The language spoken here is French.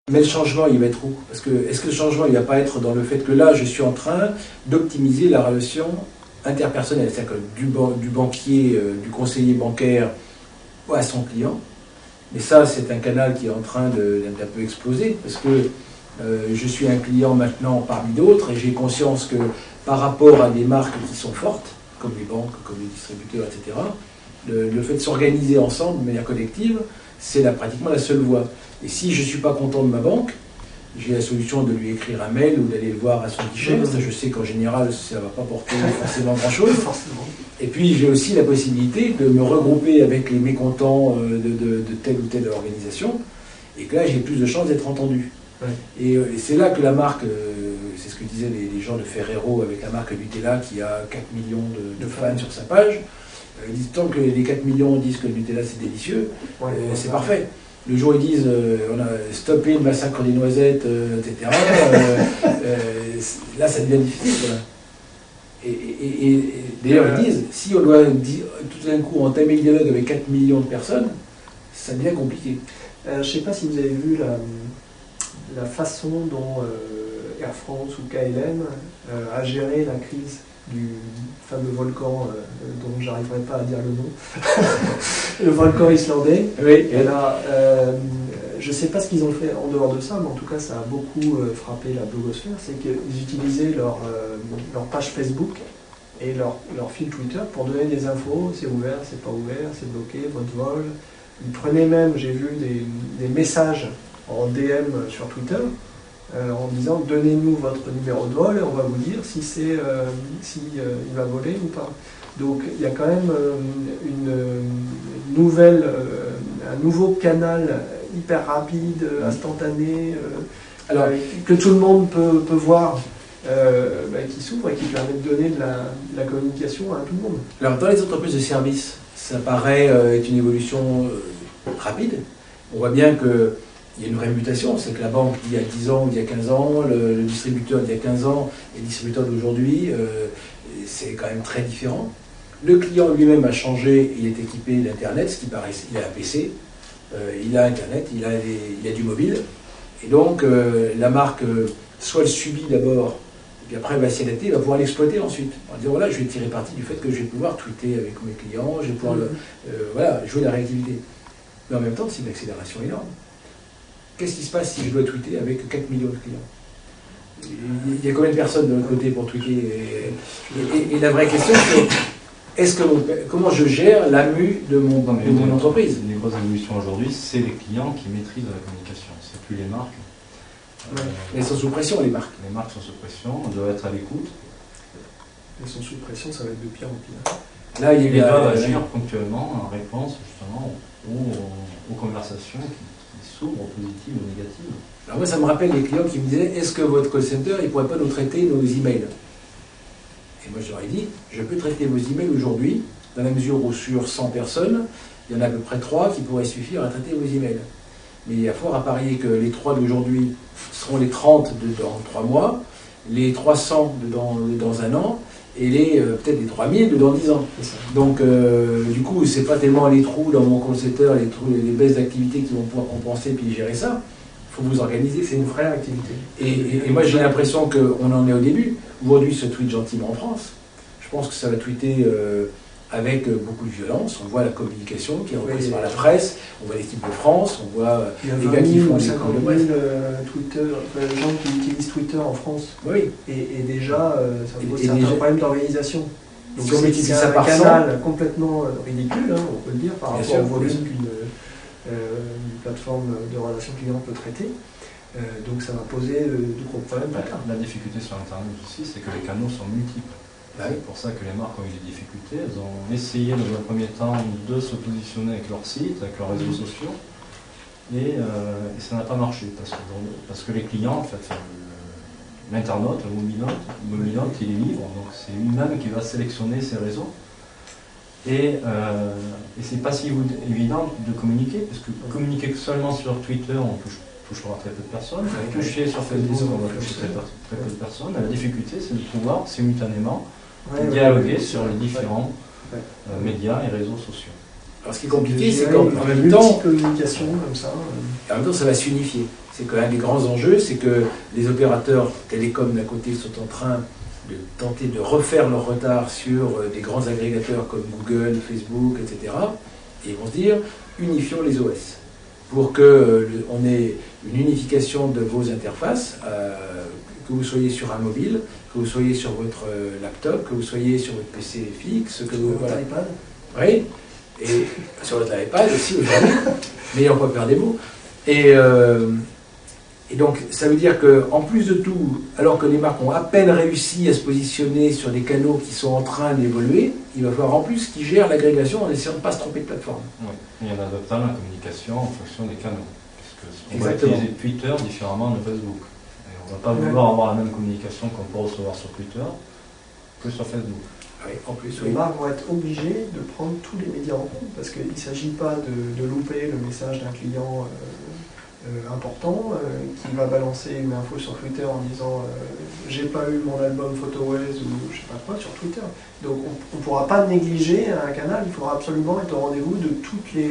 Mais le changement, il va être où? Parce que est-ce que le changement, il va pas être dans le fait que là, je suis en train d'optimiser la relation interpersonnelle, c'est-à-dire que du banquier, du conseiller bancaire à son client. Mais ça, c'est un canal qui est en train d'un peu exploser, parce que je suis un client maintenant parmi d'autres, et j'ai conscience que par rapport à des marques qui sont fortes, comme les banques, comme les distributeurs, etc., le fait de s'organiser ensemble de manière collective, c'est pratiquement la seule voie. Et si je ne suis pas content de ma banque, j'ai la solution de lui écrire un mail ou d'aller le voir à son guichet. Ça, je sais qu'en général, ça ne va pas porter forcément grand-chose. Et puis, j'ai aussi la possibilité de me regrouper avec les mécontents de telle ou telle organisation. Et que là, j'ai plus de chances d'être entendu. Ouais. Et c'est là que la marque, c'est ce que disaient les gens de Ferrero avec la marque Nutella qui a 4 millions de fans sur sa page. Ils disent tant que les 4 millions disent que le Nutella c'est délicieux, c'est parfait. Le jour où ils disent on a stoppé le massacre des noisettes, etc., là ça devient difficile. Quoi. Et d'ailleurs ils disent si on doit tout d'un coup entamer le dialogue avec 4 millions de personnes, ça devient compliqué. Je ne sais pas si vous avez vu la façon dont Air France ou KLM a géré la crise du fameux volcan dont j'arriverai pas à dire le nom, le volcan islandais. Oui. Et là, je ne sais pas ce qu'ils ont fait en dehors de ça, mais en tout cas ça a beaucoup frappé la blogosphère, c'est qu'ils utilisaient leur page Facebook et leur fil Twitter pour donner des infos, c'est ouvert, c'est pas ouvert, c'est bloqué, votre vol. Ils prenaient même, j'ai vu des messages en DM sur Twitter, en disant donnez-nous votre numéro de vol et on va vous dire si il va voler ou pas. Donc il y a quand même un nouveau canal hyper rapide, instantané, que tout le monde peut voir, qui s'ouvre et qui permet de donner de la communication à tout le monde. Alors dans les entreprises de services, ça paraît être une évolution rapide. On voit bien que il y a une vraie mutation, c'est que la banque d'il y a 10 ans ou d'il y a 15 ans, le distributeur d'il y a 15 ans et le distributeur d'aujourd'hui, c'est quand même très différent. Le client lui-même a changé, il est équipé d'Internet, ce qui paraît, il a un PC, il a Internet, il a du mobile. Et donc la marque, soit elle subit d'abord, et puis après elle va s'y adapter, elle va pouvoir l'exploiter ensuite. On va dire voilà, je vais tirer parti du fait que je vais pouvoir tweeter avec mes clients, je vais pouvoir jouer la réactivité. Mais en même temps, c'est une accélération énorme. Qu'est-ce qui se passe si je dois tweeter avec 4 millions de clients? Il y a combien de personnes de l'autre côté pour tweeter? Et la vraie question, c'est comment je gère l'AMU de mon entreprise? Les grosses évolutions aujourd'hui, c'est les clients qui maîtrisent la communication, c'est plus les marques. Elles sont sous pression, les marques. Les marques sont sous pression, on doit être à l'écoute. Elles sont sous pression, ça va être de pire en pire. Là, il y a doivent agir ponctuellement en réponse justement aux conversations qui s'ouvrent, positives ou négatives. Alors moi, ça me rappelle les clients qui me disaient est-ce que votre call center, il ne pourrait pas nous traiter nos emails? Et moi, je leur ai dit je peux traiter vos emails aujourd'hui, dans la mesure où sur 100 personnes, il y en a à peu près 3 qui pourraient suffire à traiter vos emails. Mais il y a fort à parier que les 3 d'aujourd'hui seront les 30 dans 3 mois, les 300 dans un an, et peut-être les 3000 dans 10 ans. Donc, du coup, c'est pas tellement les trous dans mon call center, les baisses d'activité qui vont pouvoir compenser puis gérer ça. Il faut vous organiser, c'est une vraie activité. Et moi, j'ai l'impression qu'on en est au début. Aujourd'hui, se tweet gentiment en France. Je pense que ça va tweeter avec beaucoup de violence. On voit la communication qui est reprise par la presse, on voit l'équipe de France, on voit les gars qui font des calls de presse. Les gens qui utilisent Twitter en France. Oui. Et déjà, ça pose certains problèmes d'organisation. Donc si on multiplie ça par 100, c'est un canal complètement ridicule, on peut le dire, par rapport au volume qu'une plateforme de relations clients peut traiter. Donc ça va poser de gros problèmes. La difficulté sur Internet aussi, c'est que les canaux sont multiples. C'est pour ça que les marques ont eu des difficultés. Elles ont essayé dans un premier temps de se positionner avec leur site, avec leurs réseaux sociaux, et ça n'a pas marché parce que les clients, en fait, l'internaute, le mobile-note, il est libre, donc c'est lui-même qui va sélectionner ses réseaux. Et c'est pas si évident de communiquer, parce que communiquer seulement sur Twitter, on touchera très peu de personnes. Toucher sur Facebook, on va toucher très peu de personnes. La difficulté, c'est de pouvoir simultanément dialoguer sur les différents médias et réseaux sociaux. Alors ce qui est compliqué, c'est gérer qu'en même temps, multi-communication comme ça. en même temps, ça va s'unifier. C'est qu'un des grands enjeux, c'est que les opérateurs télécoms d'un côté sont en train de tenter de refaire leur retard sur des grands agrégateurs comme Google, Facebook, etc. Et ils vont se dire, unifions les OS pour qu'on ait une unification de vos interfaces, que vous soyez sur un mobile, que vous soyez sur votre laptop, que vous soyez sur votre PC fixe, que vous... Voilà. iPad. Oui, et sur votre iPad aussi aujourd'hui, n'ayant pas peur des mots. Et donc, ça veut dire qu'en plus de tout, alors que les marques ont à peine réussi à se positionner sur des canaux qui sont en train d'évoluer, il va falloir en plus qu'ils gèrent l'agrégation en essayant de ne pas se tromper de plateforme. Oui, et en adaptant la communication en fonction des canaux. Parce qu'on va Exactement. utiliser Twitter différemment de Facebook. Et on ne va pas vouloir avoir la même communication qu'on peut recevoir sur Twitter que sur Facebook. Oui, en plus, Les oui. marques vont être obligées de prendre tous les médias en compte parce qu'il ne s'agit pas de louper le message d'un client important qui va balancer une info sur Twitter en disant j'ai pas eu mon album PhotoWays ou je sais pas quoi sur Twitter. Donc on ne pourra pas négliger un canal, il faudra absolument être au rendez-vous de toutes les